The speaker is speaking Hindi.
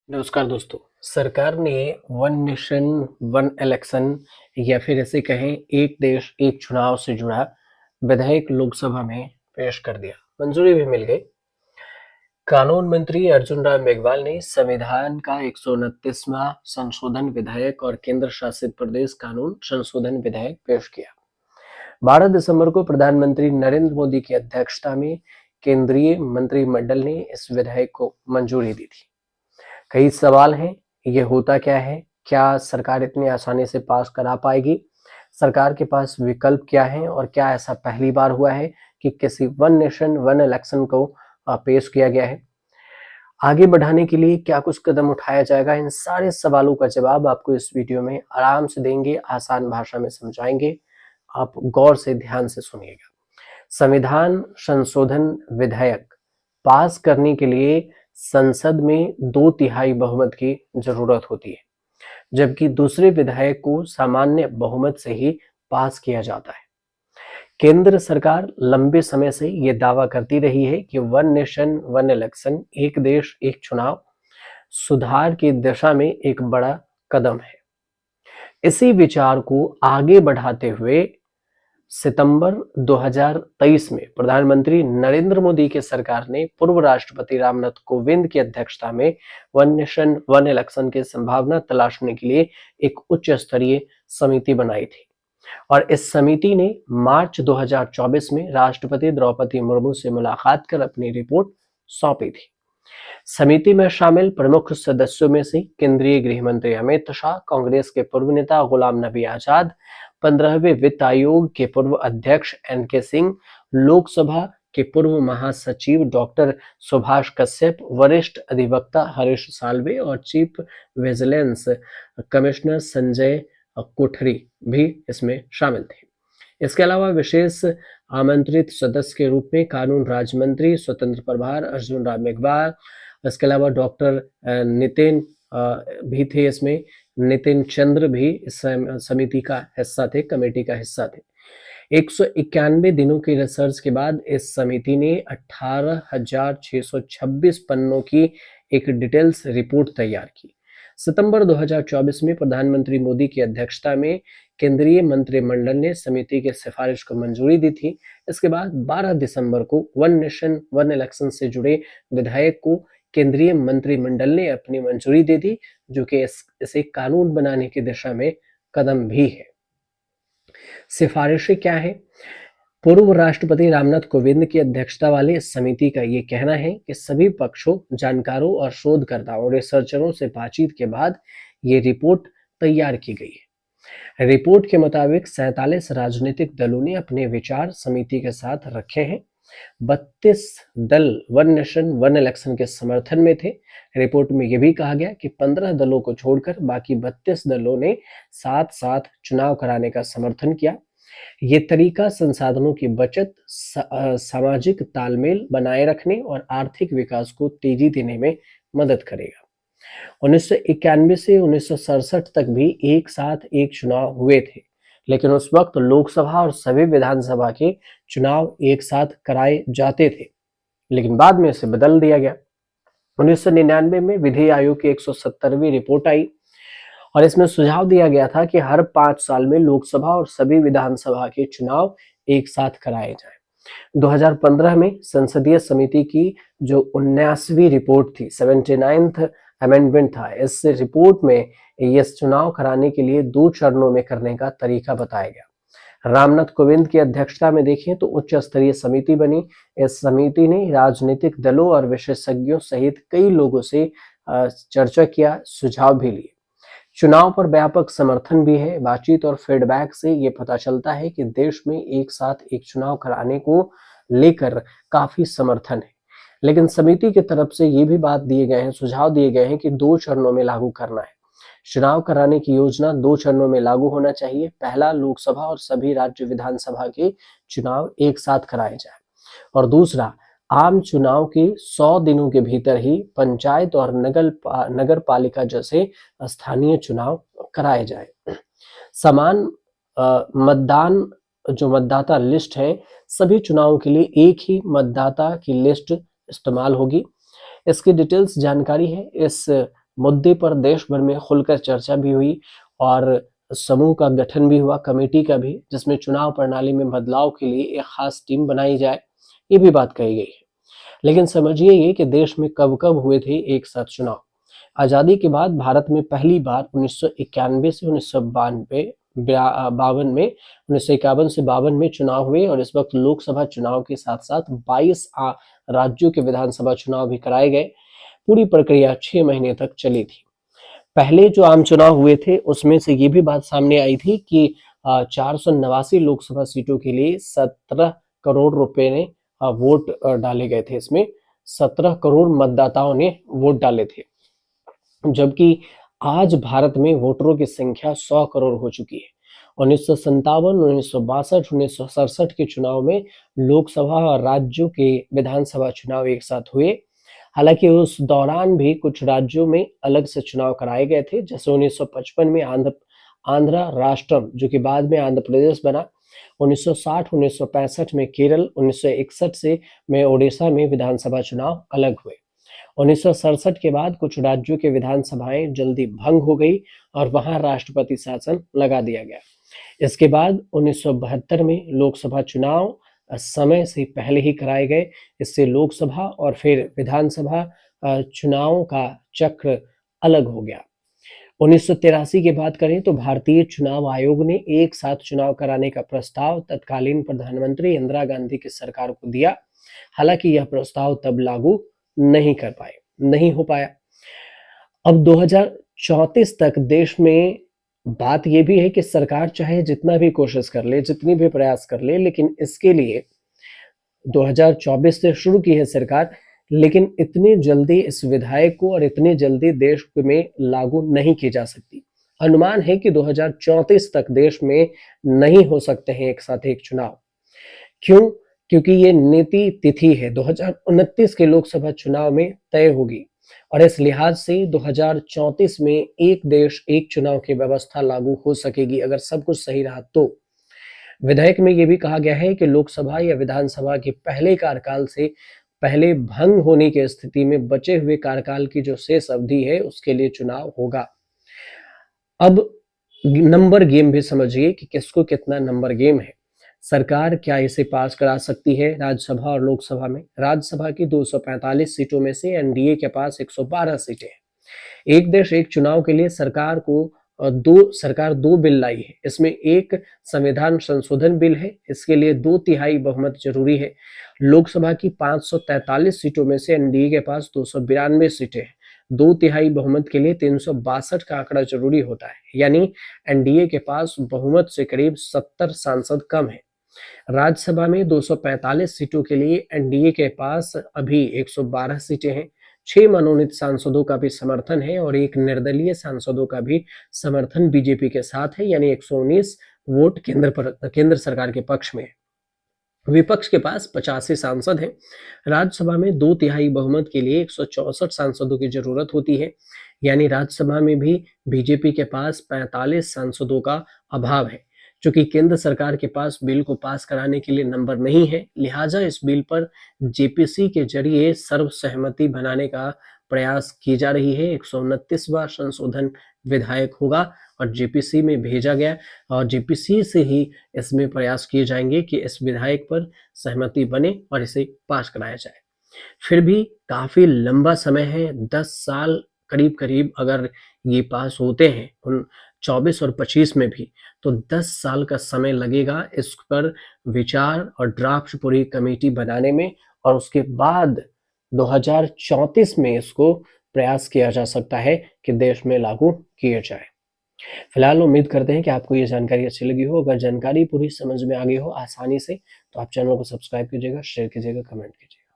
नमस्कार दोस्तों। सरकार ने वन नेशन वन इलेक्शन या फिर ऐसे कहें एक देश एक चुनाव से जुड़ा विधेयक लोकसभा में पेश कर दिया, मंजूरी भी मिल गई। कानून मंत्री अर्जुन राम मेघवाल ने संविधान का 129वां संशोधन विधेयक और केंद्र शासित प्रदेश कानून संशोधन विधेयक पेश किया। 12 दिसंबर को प्रधानमंत्री नरेंद्र मोदी की अध्यक्षता में केंद्रीय मंत्रिमंडल ने इस विधेयक को मंजूरी दी थी। कई सवाल हैं, ये होता क्या है, क्या सरकार इतनी आसानी से पास करा पाएगी, सरकार के पास विकल्प क्या है और क्या ऐसा पहली बार हुआ है कि किसी वन नेशन वन इलेक्शन को पेश किया गया है। आगे बढ़ाने के लिए क्या कुछ कदम उठाया जाएगा, इन सारे सवालों का जवाब आपको इस वीडियो में आराम से देंगे, आसान भाषा में समझाएंगे। आप गौर से ध्यान से सुनिएगा। संविधान संशोधन विधेयक पास करने के लिए संसद में 2/3 बहुमत की जरूरत होती है, जबकि दूसरे विधेयक को सामान्य बहुमत से ही पास किया जाता है। केंद्र सरकार लंबे समय से ये दावा करती रही है कि वन नेशन वन इलेक्शन, एक देश एक चुनाव, सुधार की दिशा में एक बड़ा कदम है। इसी विचार को आगे बढ़ाते हुए सितंबर 2023 में प्रधानमंत्री नरेंद्र मोदी की सरकार ने पूर्व राष्ट्रपति रामनाथ कोविंद की अध्यक्षता में वन नेशन वन इलेक्शन की संभावना तलाशने के लिए एक उच्च स्तरीय समिति बनाई थी और इस समिति ने मार्च 2024 में राष्ट्रपति द्रौपदी मुर्मू से मुलाकात कर अपनी रिपोर्ट सौंपी थी। समिति में शामिल प्रमुख सदस्यों में से केंद्रीय गृह मंत्री अमित शाह, कांग्रेस के पूर्व नेता गुलाम नबी आजाद, 15वें वित्त आयोग के पूर्व अध्यक्ष एनके सिंह, लोकसभा के पूर्व महासचिव डॉक्टर सुभाष कश्यप, वरिष्ठ अधिवक्ता हरीश साल्वे और चीफ विजिलेंस कमिश्नर संजय कोठरी भी इसमें शामिल थे। इसके अलावा विशेष आमंत्रित सदस्य के रूप में कानून राज्य मंत्री स्वतंत्र प्रभार अर्जुन राम मेघवाल, इसके अलावा डॉक्टर नितिन भी थे, इसमें नितिन चंद्र भी इस समिति का हिस्सा थे, कमेटी का हिस्सा थे। 191 दिनों की रिसर्च के बाद इस समिति ने 18,626 पन्नों की एक डिटेल्स रिपोर्ट तैयार की। सितंबर 2024 में प्रधानमंत्री मोदी की अध्यक्षता में केंद्रीय मंत्रिमंडल ने समिति के सिफारिश को मंजूरी दी थी। इसके बाद 12 दिसंबर को वन नेशन वन इलेक्शन से जुड़े विधेयक को केंद्रीय मंत्रिमंडल ने अपनी मंजूरी दे दी, जो कि इसे कानून बनाने की दिशा में कदम भी है। सिफारिशें क्या है? पूर्व राष्ट्रपति रामनाथ कोविंद की अध्यक्षता वाली इस समिति का ये कहना है कि सभी पक्षों, जानकारों और शोधकर्ताओं, रिसर्चरों से बातचीत के बाद ये रिपोर्ट तैयार की गई है। रिपोर्ट के मुताबिक 47 राजनीतिक दलों ने अपने विचार समिति के साथ रखे हैं। 32 दल वन नेशन वन इलेक्शन के समर्थन में थे। रिपोर्ट में यह भी कहा गया कि 15 दलों को छोड़कर बाकी 32 दलों ने साथ साथ चुनाव कराने का समर्थन किया। ये तरीका संसाधनों की बचत, सामाजिक तालमेल बनाए रखने और आर्थिक विकास को तेजी देने में मदद करेगा। 1991 से 1967 तक भी एक साथ एक चुनाव हुए थे, लेकिन उस वक्त लोकसभा और सभी विधानसभा के चुनाव एक साथ कराए जाते थे, लेकिन बाद में इसे बदल दिया गया। 1999 में विधि आयोग की 170वीं रिपोर्ट आई और इसमें सुझाव दिया गया था कि हर 5 साल में लोकसभा और सभी विधानसभा के चुनाव एक साथ कराए जाएं। 2015 में संसदीय समिति की जो 19वीं रिपोर्ट थी, 79th अमेंडमेंट था, इस रिपोर्ट में ये चुनाव कराने के लिए 2 चरणों में करने का तरीका बताया गया। रामनाथ कोविंद की अध्यक्षता में देखें तो उच्च स्तरीय समिति बनी। इस समिति ने राजनीतिक दलों और विशेषज्ञों सहित कई लोगों से चर्चा किया, सुझाव भी लिए। चुनाव पर व्यापक समर्थन भी है। बातचीत और फीडबैक से ये पता चलता है कि देश में एक साथ एक चुनाव कराने को लेकर काफी समर्थन है, लेकिन समिति की तरफ से ये भी बात दिए गए हैं, सुझाव दिए गए हैं कि 2 चरणों में लागू करना है। चुनाव कराने की योजना 2 चरणों में लागू होना चाहिए। पहला, लोकसभा और सभी राज्य विधानसभा के चुनाव एक साथ कराए जाए और दूसरा, आम चुनाव के 100 दिनों के भीतर ही पंचायत और नगर पालिका जैसे स्थानीय चुनाव कराए जाए। समान मतदान, जो मतदाता लिस्ट है, सभी चुनावों के लिए एक ही मतदाता की लिस्ट इस्तेमाल होगी। इसकी डिटेल्स जानकारी है इस मुद्दे पर देश भर में खुलकर चर्चा भी हुई और समूह का गठन भी हुआ, कमेटी का भी, जिसमें चुनाव प्रणाली में बदलाव के लिए एक खास टीम बनाई जाए, ये भी बात कही गई है। लेकिन समझिए ये कि देश में कब कब हुए थे एक साथ चुनाव। आजादी के बाद भारत में पहली बार 1991 से 1951 से 52 में चुनाव हुए और इस वक्त लोकसभा चुनाव के साथ साथ 22 राज्यों के विधानसभा चुनाव भी कराए गए। पूरी प्रक्रिया 6 महीने तक चली थी। पहले जो आम चुनाव हुए थे उसमें से ये भी बात सामने आई थी कि 489 लोकसभा सीटों के लिए 17 करोड़ रुपए ने वोट डाले गए थे। इसमें 17 करोड़ मतदाताओं ने वोट डाले थे, जबकि आज भारत में वोटरों की संख्या 100 करोड़ हो चुकी है। 1957, 1962, 1967 के चुनाव में लोकसभा और राज्यों के विधानसभा चुनाव एक साथ हुए। हालांकि उस दौरान भी कुछ राज्यों में अलग से चुनाव कराए गए थे, जैसे 1955 में आंध्र राष्ट्रम, जो कि बाद में आंध्र प्रदेश बना। 1960, 1965 में केरल, 1961 से में ओडिशा में विधानसभा चुनाव अलग हुए। 1967 के बाद कुछ राज्यों के विधानसभाएं जल्दी भंग हो गई और वहां राष्ट्रपति शासन लगा दिया गया। इसके बाद 1972 में लोकसभा चुनाव समय से पहले ही कराए गए। इससे लोकसभा और फिर विधानसभा चुनावों का चक्र अलग हो गया। 1983 की बात करें तो भारतीय चुनाव आयोग ने एक साथ चुनाव कराने का प्रस्ताव तत्कालीन प्रधानमंत्री इंदिरा गांधी की सरकार को दिया। हालांकि यह प्रस्ताव तब लागू नहीं हो पाया। अब 2034 तक देश में बात यह भी है कि सरकार चाहे जितना भी कोशिश कर ले, जितनी भी प्रयास कर ले, लेकिन इसके लिए 2024 से शुरू की है सरकार, लेकिन इतनी जल्दी इस विधायक को और इतनी जल्दी देश में लागू नहीं की जा सकती। अनुमान है कि 2034 तक देश में नहीं हो सकते हैं एक साथ एक चुनाव। क्यों? क्योंकि ये नीति तिथि है 2029 के लोकसभा चुनाव में तय होगी और इस लिहाज से 2034 में एक देश एक चुनाव की व्यवस्था लागू हो सकेगी अगर सब कुछ सही रहा तो। विधेयक में यह भी कहा गया है कि लोकसभा या विधानसभा के पहले कार्यकाल से पहले भंग होने की स्थिति में बचे हुए कार्यकाल की जो शेष अवधि है उसके लिए चुनाव होगा। अब नंबर गेम भी समझिए कि किसको कितना नंबर गेम है। सरकार क्या इसे पास करा सकती है राज्यसभा और लोकसभा में? राज्यसभा की 245 सीटों में से एनडीए के पास 112 सीटें हैं। एक देश एक चुनाव के लिए सरकार दो बिल लाई है। इसमें एक संविधान संशोधन बिल है, इसके लिए 2/3 बहुमत जरूरी है। लोकसभा की 543 सीटों में से एनडीए के पास 292 सीटें हैं। 2/3 बहुमत के लिए 362 का आंकड़ा जरूरी होता है, यानी एनडीए के पास बहुमत से करीब 70 सांसद कम है। राज्यसभा में 245 सीटों के लिए एनडीए के पास अभी 112 सीटें हैं। 6 मनोनीत सांसदों का भी समर्थन है और एक निर्दलीय सांसदों का भी समर्थन बीजेपी के साथ है, यानी 119 वोट केंद्र सरकार के पक्ष में है। विपक्ष के पास 85 सांसद हैं। राज्यसभा में 2/3 बहुमत के लिए 164 सांसदों की जरूरत होती है, यानी राज्यसभा में भी बीजेपी के पास 45 सांसदों का अभाव है। चूंकि केंद्र सरकार के पास बिल को पास कराने के लिए नंबर नहीं है, लिहाजा इस बिल पर जेपीसी के जरिए सर्वसहमति बनाने का प्रयास की जा रही है। 129वां संशोधन विधायक होगा और जेपीसी में भेजा गया और जेपीसी से ही इसमें प्रयास किए जाएंगे कि इस विधायक पर सहमति बने और इसे पास कराया जाए। फिर भी काफी लंबा समय है, 10 साल करीब करीब अगर ये पास होते हैं उन 24 और 25 में भी, तो 10 साल का समय लगेगा इस पर विचार और ड्राफ्ट पूरी कमेटी बनाने में और उसके बाद 2034 में इसको प्रयास किया जा सकता है कि देश में लागू किया जाए। फिलहाल उम्मीद करते हैं कि आपको ये जानकारी अच्छी लगी हो। अगर जानकारी पूरी समझ में आ गई हो आसानी से, तो आप चैनल को सब्सक्राइब कीजिएगा, शेयर कीजिएगा, कमेंट कीजिएगा।